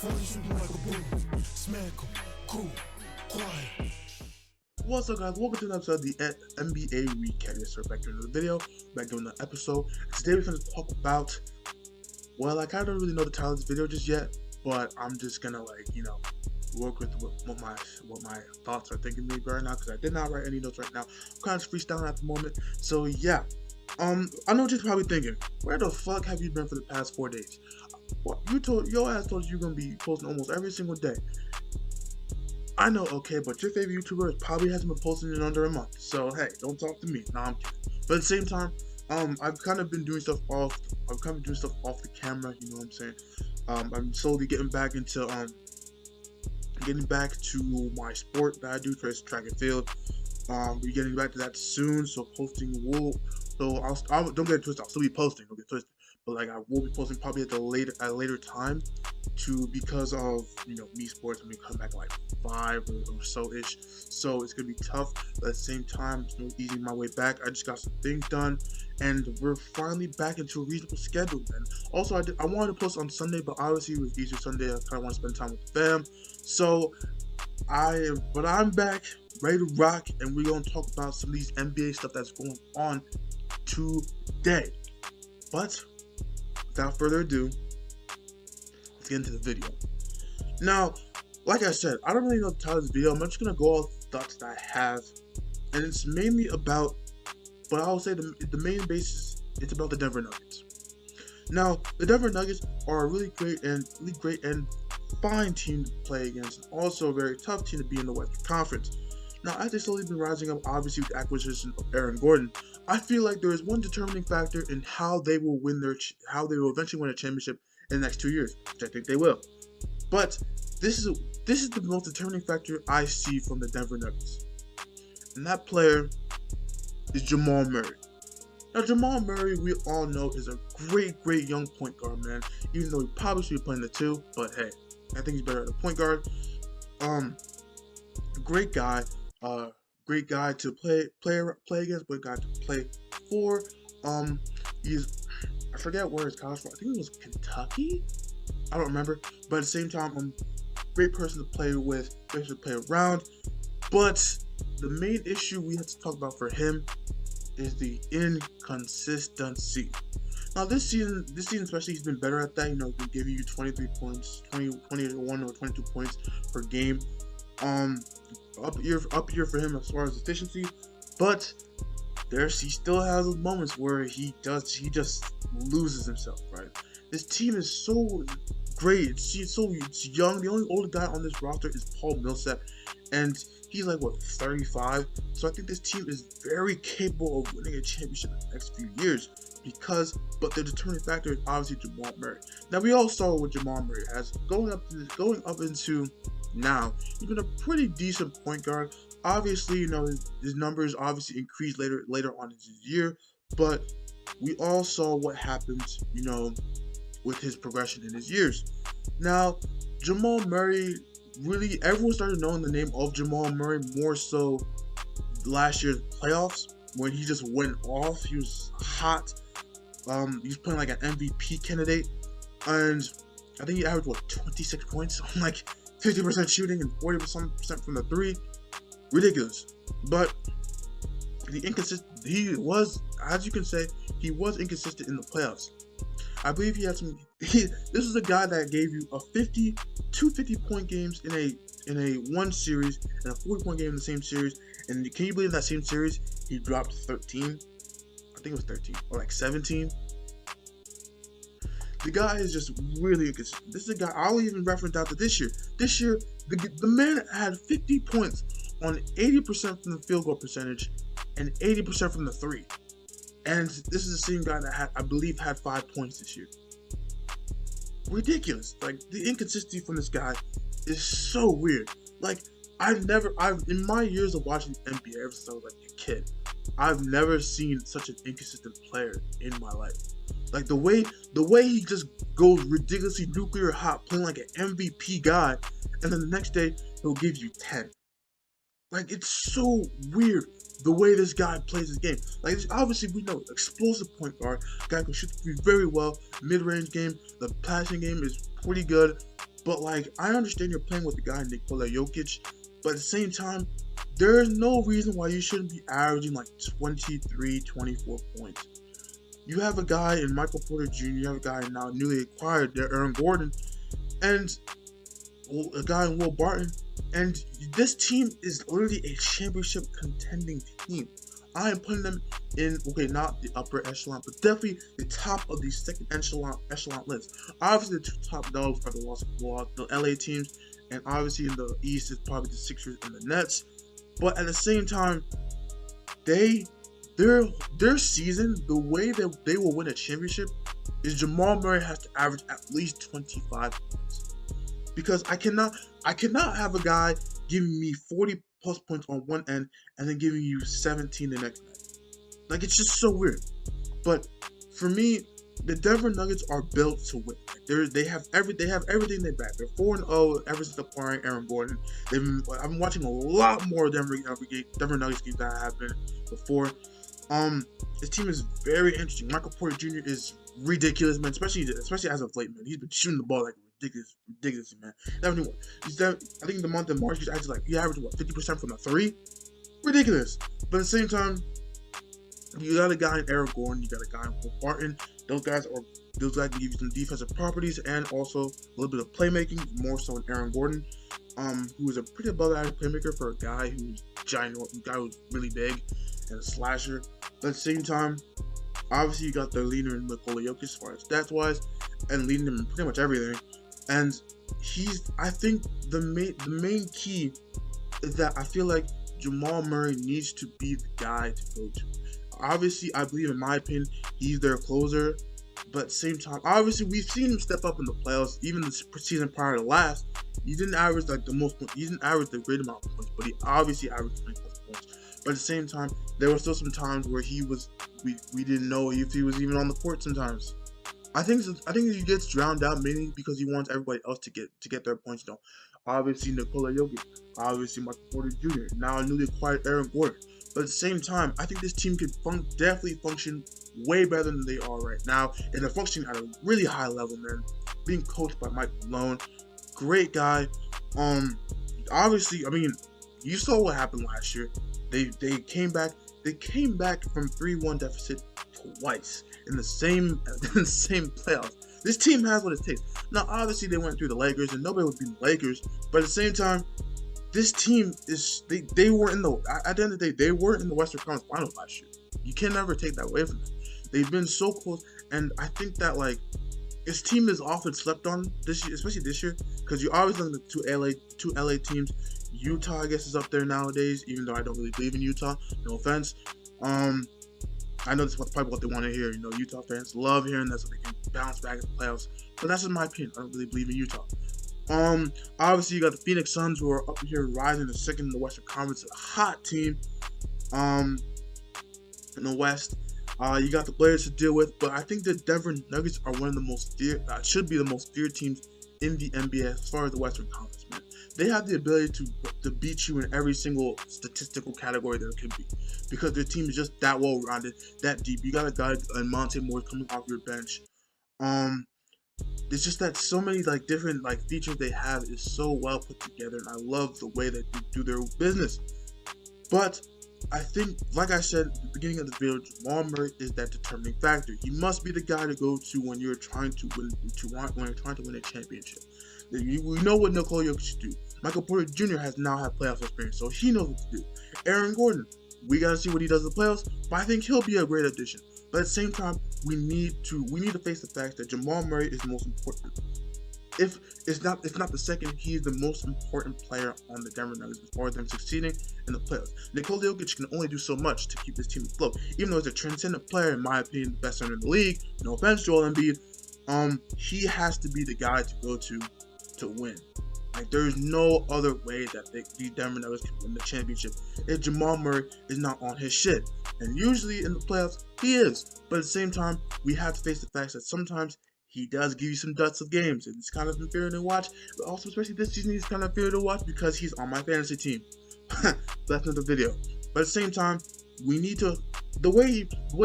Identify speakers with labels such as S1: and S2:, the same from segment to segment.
S1: What's up, guys? Welcome to another episode of the NBA Recap. Yes, sir. Back doing another video, back doing the episode. Today we're going to talk about, well, I kind of don't really know the title of this video just yet, but I'm just gonna work with what my thoughts are thinking me right now, because I did not write any notes right now. I'm kind of freestyling at the moment. So yeah, I know what you're probably thinking. Where the fuck have you been for the past 4 days? What your ass told you you're gonna be posting almost every single day. I know, okay, but your favorite YouTuber probably hasn't been posting in under a month. So hey, don't talk to me. Nah, I'm kidding. But at the same time, I've kind of been doing stuff off. I'm kind of doing stuff off the camera. You know what I'm saying? I'm slowly getting back into my sport that I do, track and field. We're getting back to that soon. So posting will. So I'll don't get it twisted. I'll still be posting. Don't get twisted. But like I will be posting probably at a later time, because of me sports. I'm gonna come back like 5 or so ish. So it's gonna be tough, but at the same time, it's easing my way back. I just got some things done, and we're finally back into a reasonable schedule. And also, I wanted to post on Sunday, but obviously it was Easter Sunday. I kind of want to spend time with the fam. So I'm back, ready to rock, and we're gonna talk about some of these NBA stuff that's going on today. But without further ado, let's get into the video. Now, like I said, I don't really know the title of this video. I'm just gonna go off the thoughts that I have, and it's mainly about, but I'll say the main basis, it's about the Denver Nuggets. Now, the Denver Nuggets are a really great and fine team to play against, and also a very tough team to be in the Western Conference. Now, as they've slowly been rising up, obviously with the acquisition of Aaron Gordon, I feel like there is one determining factor in how they will eventually win a championship in the next 2 years, which I think they will. But this is the most determining factor I see from the Denver Nuggets, and that player is Jamal Murray. Now, Jamal Murray, we all know, is a great young point guard, man. Even though he probably should be playing the 2, but hey, I think he's better at a point guard. Great guy. Great guy to play against, great guy to play for. I forget where his college from. I think it was Kentucky. I don't remember. But at the same time, great person to play with, great person to play around. But the main issue we have to talk about for him is the inconsistency. Now this season especially, he's been better at that. He can give you 23 points, 21 or 22 points per game. Up year for him as far as efficiency, but he still has those moments where he just loses himself, right? This team is so great. It's young. The only older guy on this roster is Paul Millsap, and he's like 35. So I think this team is very capable of winning a championship in the next few years. But the determining factor is obviously Jamal Murray. Now we all saw what Jamal Murray has going up into now. He's been a pretty decent point guard. Obviously, his numbers obviously increased later on in his year, but we all saw what happened, with his progression in his years. Now, Jamal Murray, really, everyone started knowing the name of Jamal Murray more so last year's playoffs, when he just went off. He was hot. He was playing like an MVP candidate, and I think he averaged 26 points on like 50% shooting and 40% from the 3. Ridiculous. But he was, as you can say, he was inconsistent in the playoffs. I believe he had this is a guy that gave you two 50-point games in a one series and a 40-point game in the same series. And can you believe that same series he dropped 13? I think it was 13 or like 17. The guy is just really inconsistent. This is a guy, I'll even reference out to this year. This year, the man had 50 points on 80% from the field goal percentage and 80% from the 3. And this is the same guy that I believe had 5 points this year. Ridiculous. Like, the inconsistency from this guy is so weird. Like, in my years of watching NBA ever since I was like a kid, I've never seen such an inconsistent player in my life. Like the way he just goes ridiculously nuclear hot, playing like an MVP guy, and then the next day he'll give you 10. Like, it's so weird the way this guy plays his game. Like, obviously we know, explosive point guard, guy can shoot the three very well, mid-range game, the passing game is pretty good, But like, I understand you're playing with the guy Nikola Jokic, but at the same time, there's no reason why you shouldn't be averaging like 23, 24 points. You have a guy in Michael Porter Jr., you have a guy now newly acquired, Aaron Gordon, and a guy in Will Barton, and this team is literally a championship contending team. I am putting them in, okay, not the upper echelon, but definitely the top of the second echelon list. Obviously, the two top dogs are the LA teams, and obviously in the East is probably the Sixers and the Nets. But at the same time, their season, the way that they will win a championship, is Jamal Murray has to average at least 25 points. Because I cannot have a guy giving me 40 plus points on one end and then giving you 17 the next night. Like, it's just so weird. But for me, the Denver Nuggets are built to win. They have everything they back. They're 4-0 ever since acquiring Aaron Gordon. I've been watching a lot more Denver Nuggets games than I have been before. This team is very interesting. Michael Porter Jr. is ridiculous, man. Especially as of late, man. He's been shooting the ball like ridiculous, man. I think in the month of March, he averaged 50% from the three. Ridiculous. But at the same time, you got a guy in Aaron Gordon, you got a guy in Will Barton. Those guys can give you some defensive properties and also a little bit of playmaking, more so in Aaron Gordon, who is a pretty above average playmaker for a guy who's really big and a slasher. But at the same time, obviously you got the leader in Nikola Jokic as far as stats wise, and leading him in pretty much everything. And I think the main key is that I feel like Jamal Murray needs to be the guy to go to. Obviously, I believe, in my opinion, he's their closer. But at the same time, obviously, we've seen him step up in the playoffs. Even the season prior to last, he didn't average like the most points. He didn't average the great amount of points, but he obviously averaged 20 plus points. But at the same time, there were still some times where we didn't know if he was even on the court sometimes. I think he gets drowned out mainly because he wants everybody else to get their points done. Obviously, Nikola Jokic, obviously Michael Porter Jr., now newly acquired Aaron Gordon. But at the same time, I think this team could definitely function way better than they are right now, and they're functioning at a really high level, man. Being coached by Mike Malone, great guy. Obviously, I mean, you saw what happened last year. They came back from 3-1 deficit twice in the same playoffs. This team has what it takes. Now, obviously, they went through the Lakers, and nobody would beat the Lakers. But at the same time, this team is they were in the at the end of the day, they were in the Western Conference Finals last year. You can never take that away from them. They've been so close, and I think that like this team is often slept on this year, especially this year, because you always look at the two LA teams. Utah, I guess, is up there nowadays, even though I don't really believe in Utah. No offense. I know this is probably what they want to hear. You know, Utah fans love hearing that so they can bounce back in the playoffs. But that's just my opinion. I don't really believe in Utah. Obviously you got the Phoenix Suns, who are up here rising to second in the Western Conference, a hot team. In the West, you got the Blazers to deal with, but I think the Denver Nuggets are one of the most should be the most feared teams in the NBA as far as the Western Conference, man. They have the ability to beat you in every single statistical category there can be, because their team is just that well rounded, that deep. You got a guy in Monte Morris coming off your bench. It's just that so many like different like features they have is so well put together, and I love the way that they do their business. But I think, like I said at the beginning of the video, Jamal Murray is that determining factor. He must be the guy to go to when you're trying to win a championship. We know what Nikola Jokic should do. Michael Porter Jr. has now had playoff experience, so he knows what to do. Aaron Gordon, we gotta see what he does in the playoffs, but I think he'll be a great addition. But at the same time, we need to face the fact that Jamal Murray is the most important. If it's not the second, he is the most important player on the Denver Nuggets as far as them succeeding in the playoffs. Nikola Jokic can only do so much to keep this team afloat, even though he's a transcendent player, in my opinion, the best center in the league. No offense, Joel Embiid. He has to be the guy to go to win. Like, there's no other way that the Denver Nuggets can win the championship if Jamal Murray is not on his shit. And usually in the playoffs, he is. But at the same time, we have to face the fact that sometimes he does give you some duds of games, and it's kind of inferior to watch. But also, especially this season, he's kind of inferior to watch because he's on my fantasy team. That's another video. But at the same time, we need to. The way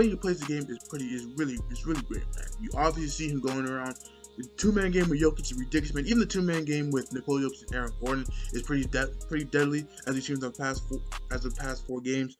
S1: he plays the game is really great, man. You obviously see him going around The two-man game with Jokic is ridiculous, man. Even the two-man game with Nikola Jokic and Aaron Gordon is pretty deadly, as we've seen in the past four games.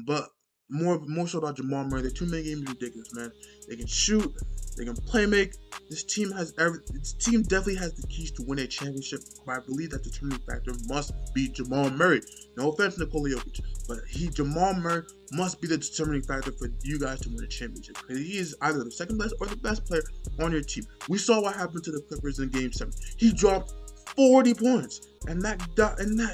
S1: But more so about Jamal Murray. The two-man game is ridiculous, man. They can shoot, they can play make. This team definitely has the keys to win a championship. But I believe that the determining factor must be Jamal Murray. No offense to Nikola Jokic, but Jamal Murray must be the determining factor for you guys to win a championship. Because he is either the second best or the best player on your team. We saw what happened to the Clippers in Game 7. He dropped 40 points, and that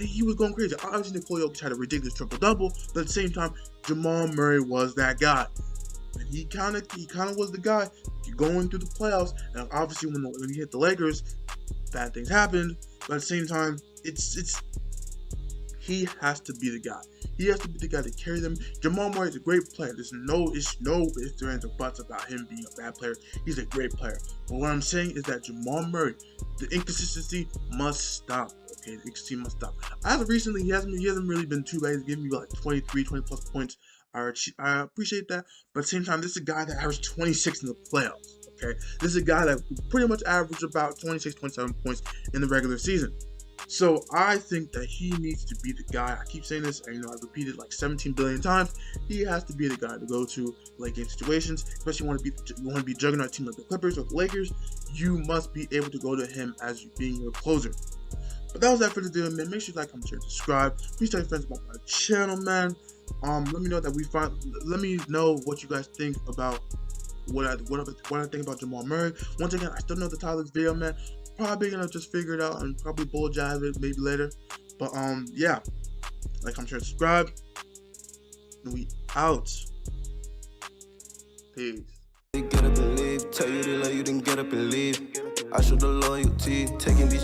S1: he was going crazy. Obviously, Nikola Jokic had a ridiculous triple-double, but at the same time, Jamal Murray was that guy. And he kind of was the guy going through the playoffs. And obviously, when he hit the Lakers, bad things happened. But at the same time, he has to be the guy. He has to be the guy to carry them. Jamal Murray is a great player. There's no ifs, ands, or buts about him being a bad player. He's a great player. But what I'm saying is that Jamal Murray, the inconsistency must stop. Okay, the inconsistency must stop. As of recently, he hasn't really been too bad. He's giving me like 20 plus points. I appreciate that. But at the same time, this is a guy that averaged 26 in the playoffs. Okay, this is a guy that pretty much averaged about 26, 27 points in the regular season. So I think that he needs to be the guy. I keep saying this, and I repeat it like 17 billion times. He has to be the guy to go to late game situations, especially when you want to be juggernaut team like the Clippers or the Lakers. You must be able to go to him as you being your closer. But that was that for the video, man. Make sure you like, comment, share, subscribe. Please tell your friends about my channel, man. Let me know let me know what you guys think about what I think about Jamal Murray. Once again, I still know the title of this video, man. Probably gonna just figure it out and probably bull jive it maybe later. But yeah, like, comment, share, subscribe, and we out. Peace.
S2: Get up and leave. Tell you to love you, then get up and leave. I show the loyalty, taking these